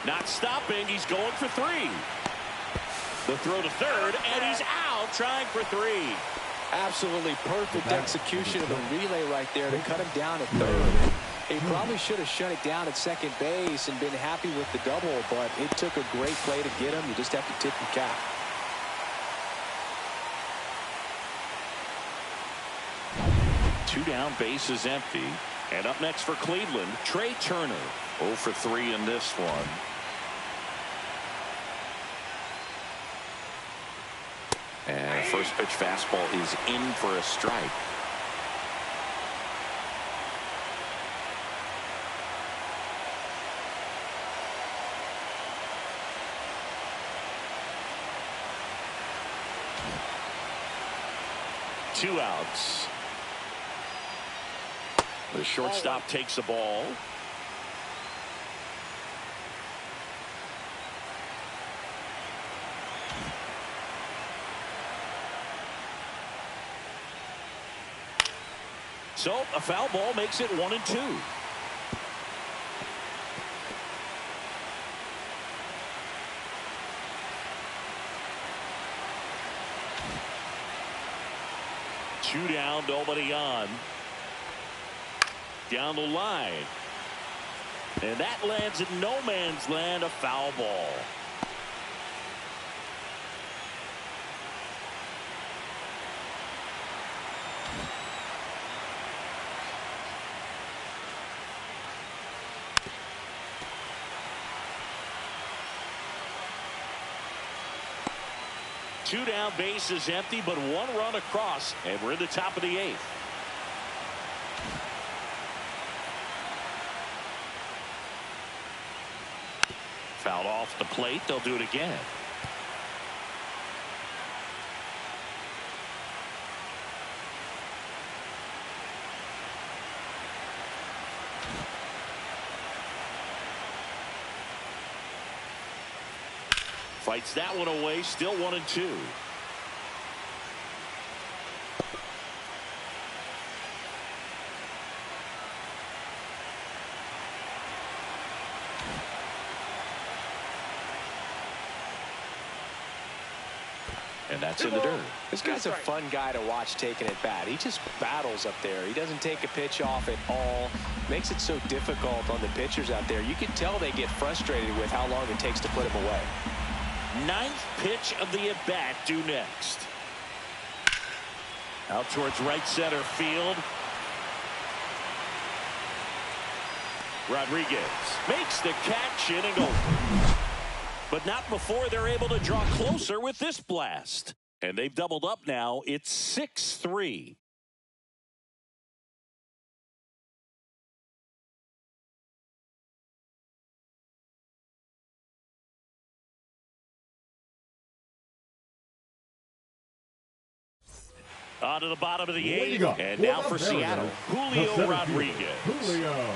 Not stopping. He's going for 3. The throw to third, and he's out trying for 3. Absolutely perfect execution of the relay right there to cut him down at third. He probably should have shut it down at second base and been happy with the double, but it took a great play to get him. You just have to tip your cap. 2 down, bases empty. And up next for Cleveland, Trey Turner. 0 for 3 in this one. And first pitch fastball is in for a strike. Two outs. The shortstop takes the ball. So a foul ball makes it 1-2. Two down, nobody on. Down the line. And that lands in no man's land, a foul ball. Two down, bases empty, but 1 run across, and we're in the top of the 8th. Fouled off the plate. They'll do it again. Fights that one away. Still 1-2. And that's in the dirt. This guy's a fun guy to watch taking at bat. He just battles up there. He doesn't take a pitch off at all. Makes it so difficult on the pitchers out there. You can tell they get frustrated with how long it takes to put him away. 9th pitch of the at-bat due next. Out towards right center field. Rodriguez makes the catch, inning over. But not before they're able to draw closer with this blast. And they've doubled up now. It's 6-3. On to the bottom of the 8th. And now for Seattle, Julio Rodriguez. Julio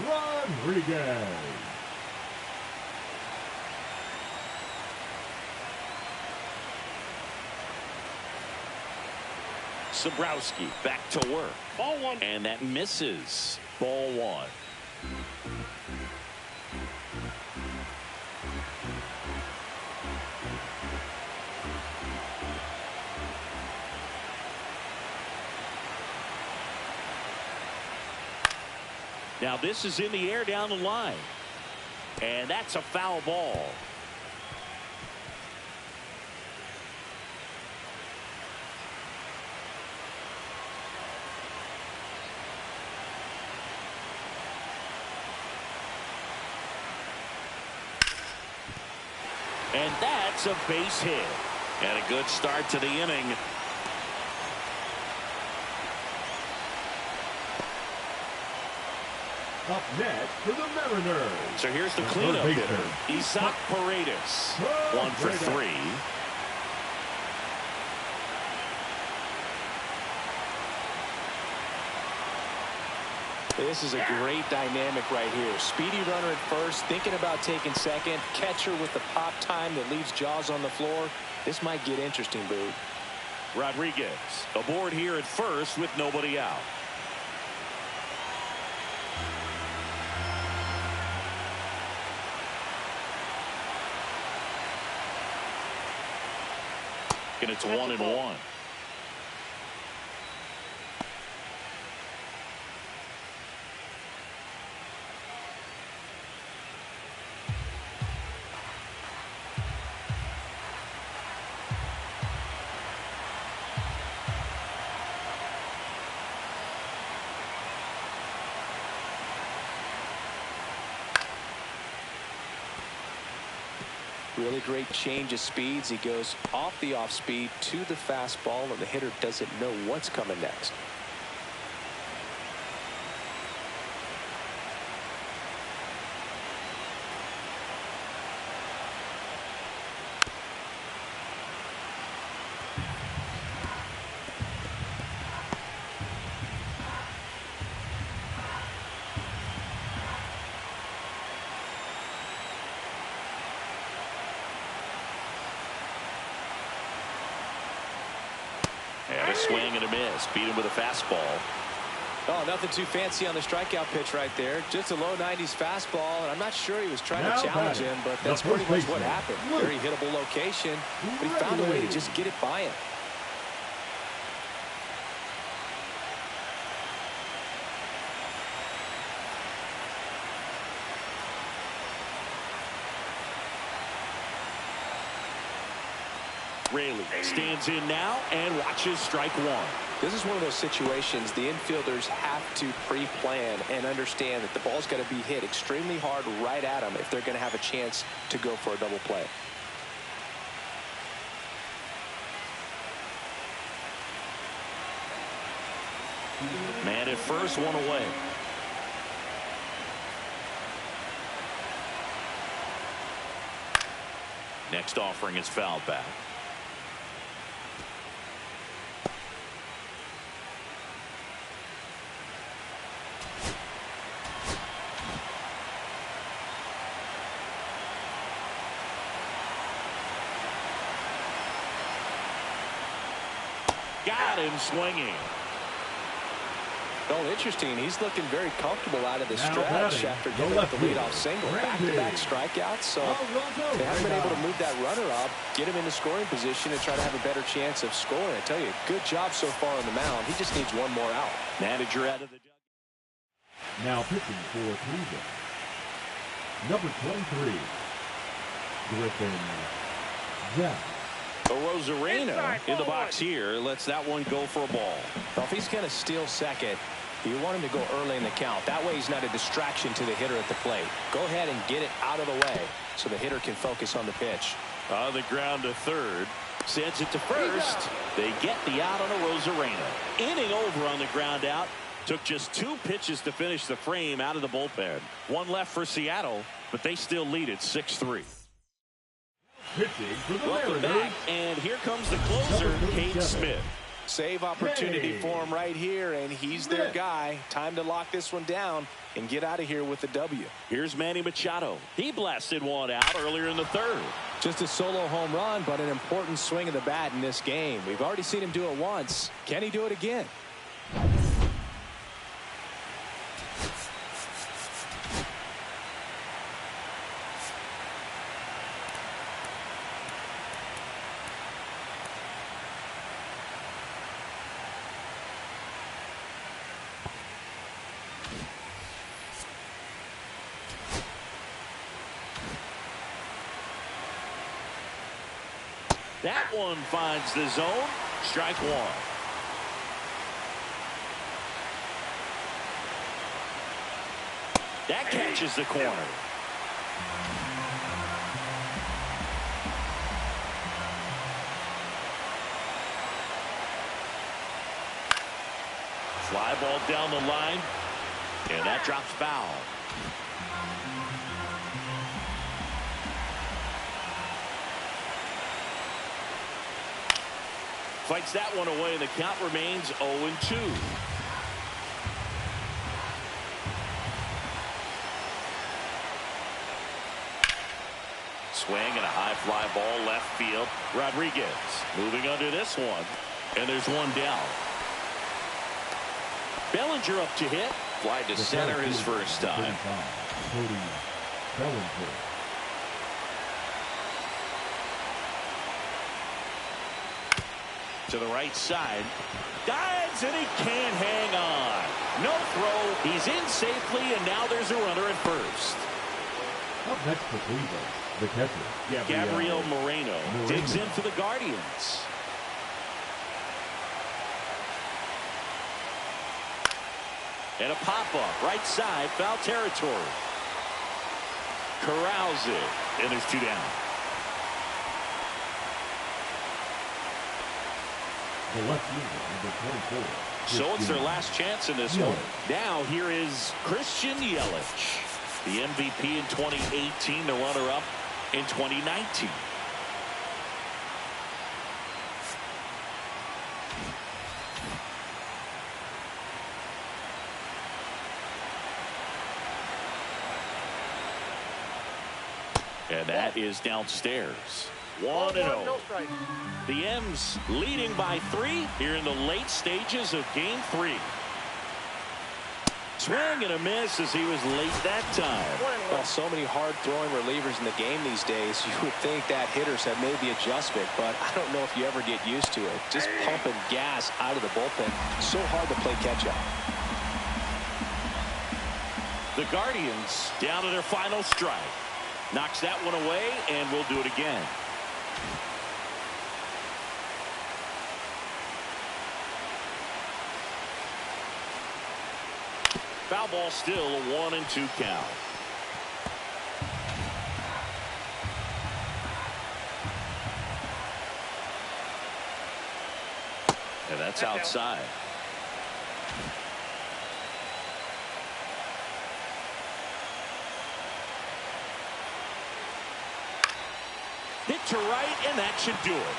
Rodriguez. Sabrowski back to work. Ball 1. And that misses. Ball 1. Now this is in the air down the line. And that's a foul ball. And that's a base hit. And a good start to the inning. Up next for the Mariners. So here's the cleanup hitter, Isaac Paredes. 1 for 3. This is a great dynamic right here. Speedy runner at first, thinking about taking second. Catcher with the pop time that leaves Jaws on the floor. This might get interesting, Boo. Rodriguez aboard here at first with nobody out. And it's 1-1. Really great change of speeds. He goes off the off speed to the fastball, and the hitter doesn't know what's coming next. And a swing and a miss. Beat him with a fastball. Oh, nothing too fancy on the strikeout pitch right there. Just a low 90s fastball, and I'm not sure he was trying to challenge him, but that's pretty much what happened. Very hittable location, but he found a way to just get it by him. Raley stands in now and watches strike one. This is one of those situations the infielders have to pre-plan and understand that the ball's got to be hit extremely hard right at them if they're going to have a chance to go for a double play. Man at first, one away. Next offering is fouled back. Got him swinging. Oh, interesting. He's looking very comfortable out of the stretch after giving up the leadoff single. Back-to-back strikeouts, so they haven't been able to move that runner up, get him into scoring position, and try to have a better chance of scoring. I tell you, good job so far on the mound. He just needs one more out. Manager out of the dugout. Now pitching for Cleveland, number 23, Griffin Jack. Rosarena in the box here lets that one go for a ball. Well, if he's going to steal second, you want him to go early in the count. That way he's not a distraction to the hitter at the plate. Go ahead and get it out of the way so the hitter can focus on the pitch. On the ground to third. Sends it to first. They get the out on a Rosarena. Inning over on the ground out. Took just 2 pitches to finish the frame out of the bullpen. One left for Seattle, but they still lead it 6-3. Pitching for the Welcome back, and here comes the closer, Cade Smith. Save opportunity for him right here, and he's their guy. Time to lock this one down and get out of here with the W. Here's Manny Machado. He blasted one out earlier in the third. Just a solo home run, but an important swing of the bat in this game. We've already seen him do it once. Can he do it again? That one finds the zone. Strike one. That catches the corner. Fly ball down the line, and that drops foul. Fights that one away, and the count remains 0-2. Swing and a high fly ball left field. Rodriguez moving under this one, and there's one down. Bellinger up to hit. Fly to center his first time. Cody Bellinger. To the right side. Dives, and he can't hang on. No throw. He's in safely, and now there's a runner at first. Up next for Cleveland, the catcher, Gabriel Moreno digs in for the Guardians. And a pop-up, right side, foul territory. Corrals it, and there's 2 down. The left fielder, number 24. So it's their last chance in this one. Now here is Christian Yelich, the MVP in 2018, the runner-up in 2019. And that is downstairs. 1-0. No strike. The M's leading by 3 here in the late stages of game 3. Swing and a miss as he was late that time. Well, so many hard-throwing relievers in the game these days. You would think that hitters have made the adjustment, but I don't know if you ever get used to it. Just pumping gas out of the bullpen. So hard to play catch-up. The Guardians down to their final strike. Knocks that one away, and we'll do it again. Foul ball still, a 1-2 count. And that's outside. Hit to right, and that should do it.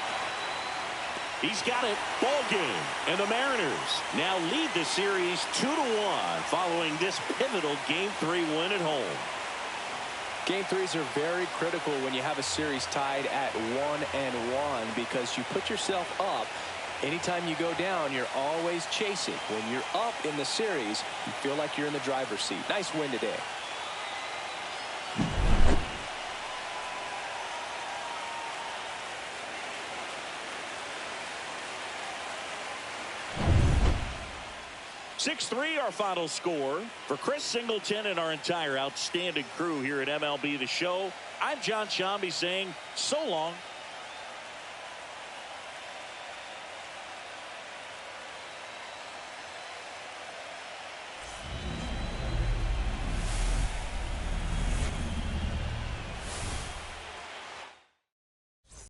He's got it. Ball game. And the Mariners now lead the series 2-1 following this pivotal Game 3 win at home. Game 3s are very critical when you have a series tied at 1-1 because you put yourself up. Anytime you go down, you're always chasing. When you're up in the series, you feel like you're in the driver's seat. Nice win today. (6-3) our final score. For Chris Singleton and our entire outstanding crew here at MLB The Show, I'm John Shambi saying so long.